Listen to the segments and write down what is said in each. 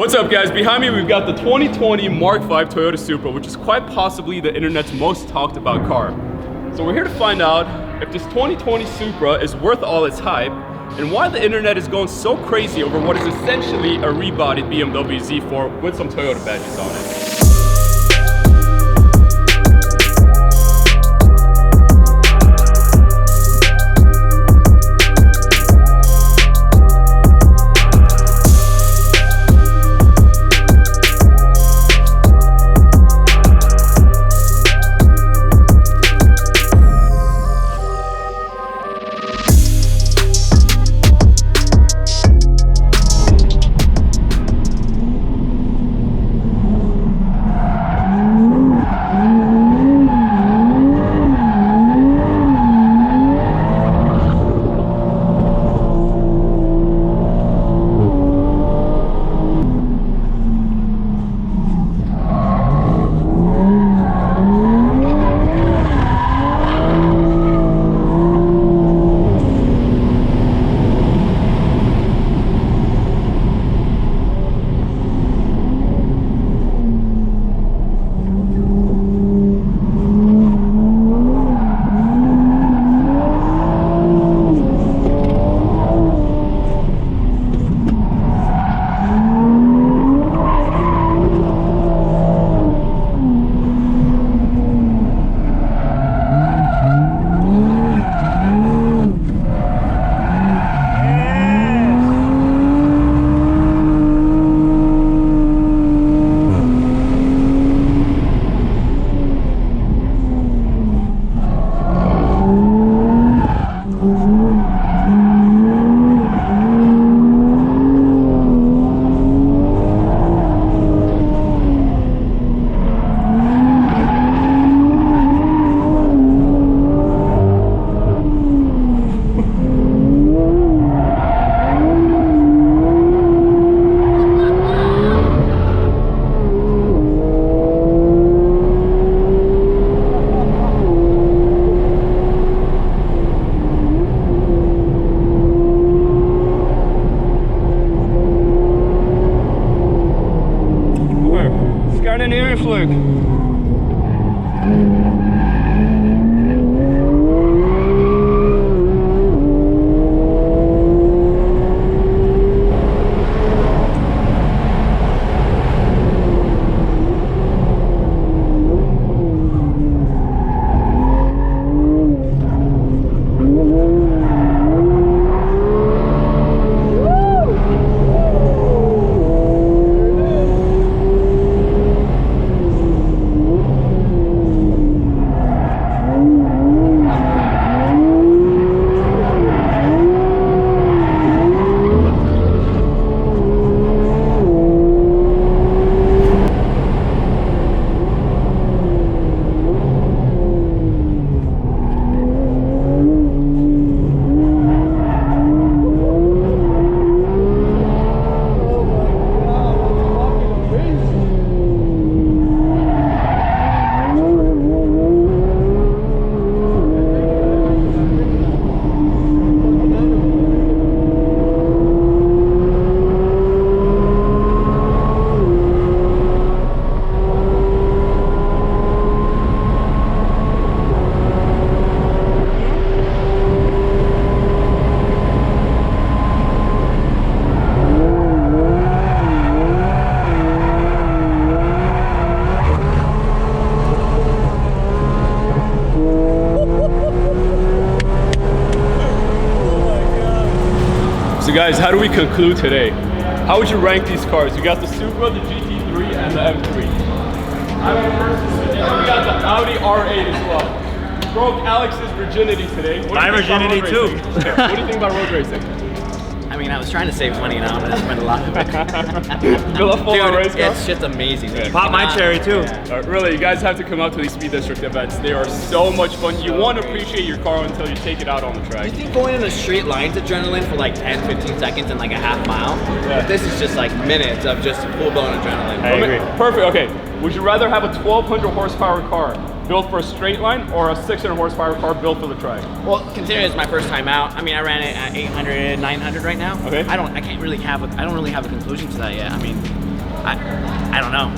What's up guys, behind me we've got the 2020 Mark V Toyota Supra, which is quite possibly the internet's most talked about car. So we're here to find out if this 2020 Supra is worth all its hype, and why the internet is going so crazy over what is essentially a rebodied BMW Z4 with some Toyota badges on it. So guys, how do we conclude today? How would you rank these cars? You got the Supra, the GT3, and the M3. We got the Audi R8 as well. Broke Alex's virginity today. My virginity too. What do you think about road racing? I mean, I was trying to save money now, I'm gonna spend a lot of it. Fill a full race car? It's just amazing. Yeah. Pop my cherry too. Really, you guys have to come out to these Speed District events. They are so much fun. You want to appreciate your car until you take it out on the track. You think going in a straight line's adrenaline for like 10, 15 seconds and like a half mile? Yeah. But this is just like minutes of just full-blown adrenaline. I agree. Perfect, okay. Would you rather have a 1200 horsepower car built for a straight line or a 600 horsepower car built for the track? Well, considering it's my first time out, I mean, I ran it at 800, 900 right now. Okay. I don't really have a conclusion to that yet. I mean, I don't know.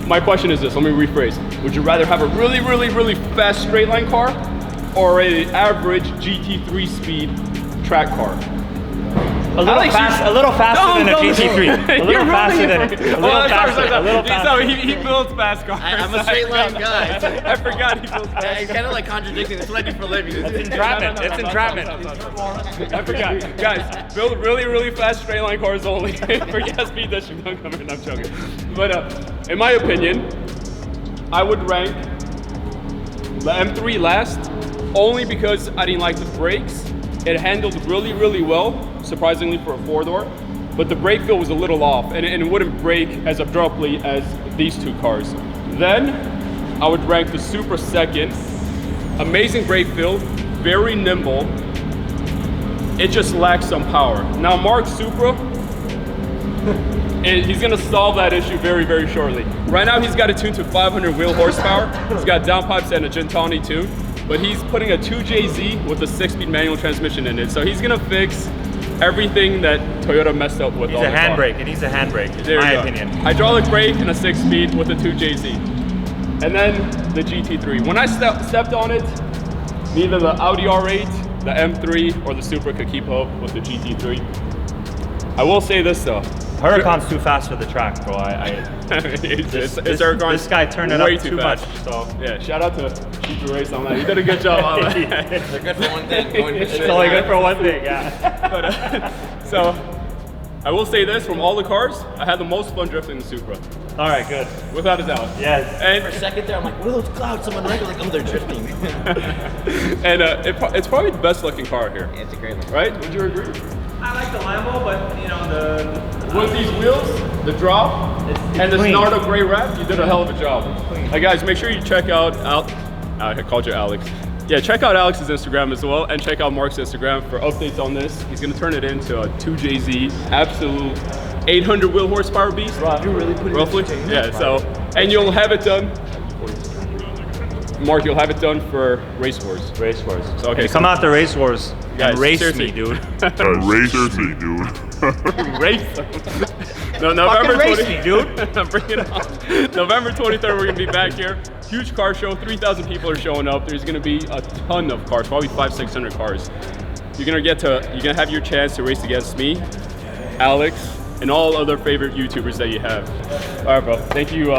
My question is this, let me rephrase. Would you rather have a really, really, really fast straight line car or an average GT3 speed track car? A little faster than a GT3. A little faster than a little faster. So he builds fast cars. I'm a straight line guy. I forgot he builds fast cars. It's kind of like contradicting. That's what I do for a living. It's entrapment. It's entrapment. I forgot. Guys, build really, really fast straight line cars only. Forget speed district. Don't come in. I'm joking. But in my opinion, I would rank the M3 last only because I didn't like the brakes. It handled really, really well, surprisingly for a 4-door, but the brake feel was a little off and it wouldn't brake as abruptly as these two cars. Then I would rank the Supra second. Amazing brake feel, very nimble. It just lacks some power. Now Marc's Supra, he's gonna solve that issue very, very shortly. Right now he's got it tuned to 500 wheel horsepower. He's got downpipes and a Gentani tune. But he's putting a 2JZ with a 6-speed manual transmission in it. So he's gonna fix everything that Toyota messed up with. It needs a handbrake. It needs a handbrake, in my opinion. Hydraulic brake and a 6-speed with a 2JZ. And then the GT3. When I stepped on it, neither the Audi R8, the M3, or the Supra could keep up with the GT3. I will say this though. Huracan's too fast for the track, bro. This guy turned it up too much. So yeah, shout out to Cheaper Race on that. He did a good job on that. They're good for one thing. It's only good for one thing, yeah. But, so I will say this: from all the cars, I had the most fun drifting the Supra. All right, good. Without a doubt. Yes. And for a second there, I'm like, what are those clouds? Someone like, oh, they're drifting. And it's probably the best looking car here. Yeah, it's a great look. Right? Would you agree? I like the Lambo, but you know with these wheels, the drop, and the clean. Snardo gray wrap, you did a hell of a job. Guys, make sure you check out I called you Alex. Yeah, check out Alex's Instagram as well, and check out Marc's Instagram for updates on this. He's gonna turn it into a 2JZ, absolute 800 wheel horsepower beast. You really put it roughly? Yeah. So, and you'll have it done. Marc, you'll have it done for Race Wars. Race Wars. So, okay, come out to Race Wars guys, and race seriously. me, dude. Race me, dude. Race. No, November 20th. dude. Bring it on. November 23rd, we're gonna be back here. Huge car show. 3,000 people are showing up. There's gonna be a ton of cars, probably 500-600 cars. You're gonna have your chance to race against me, Alex, and all other favorite YouTubers that you have. All right, bro. Thank you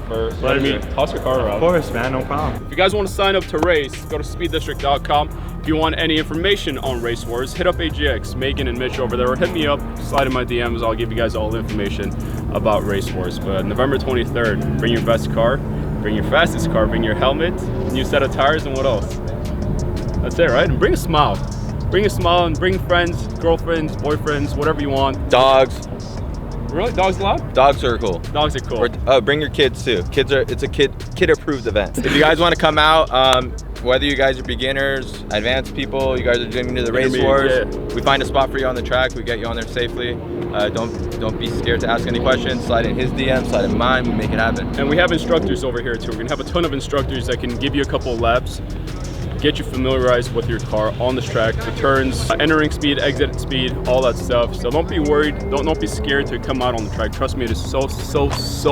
for letting me toss your car around. Of course, man. No problem. If you guys want to sign up to race, go to speeddistrict.com. If you want any information on Race Wars, hit up AGX, Megan and Mitch over there, or hit me up, slide in my DMs. I'll give you guys all the information about Race Wars. But November 23rd, bring your best car, bring your fastest car, bring your helmet, new set of tires, and what else? That's it, right? And bring a smile. Bring a smile and bring friends, girlfriends, boyfriends, whatever you want. Dogs. Really? Dogs allowed? Dogs are cool. Dogs are cool. Or, bring your kids too. It's a kid-approved event. If you guys want to come out, whether you guys are beginners, advanced people, you guys are joining to the Race Wars, we find a spot for you on the track. We get you on there safely. Don't be scared to ask any questions. Slide in his DM, slide in mine. We make it happen. And we have instructors over here too. We're gonna have a ton of instructors that can give you a couple of laps, get you familiarized with your car on this track, the turns, entering speed, exit speed, all that stuff. So don't be worried, don't be scared to come out on the track. Trust me, it is so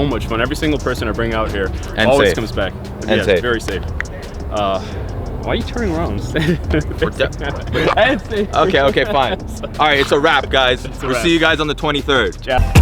much fun. Every single person I bring out here always comes back. And safe. Very safe. Why are you turning around? Okay, fine. All right, it's a wrap, guys. We'll see you guys on the 23rd. Yeah.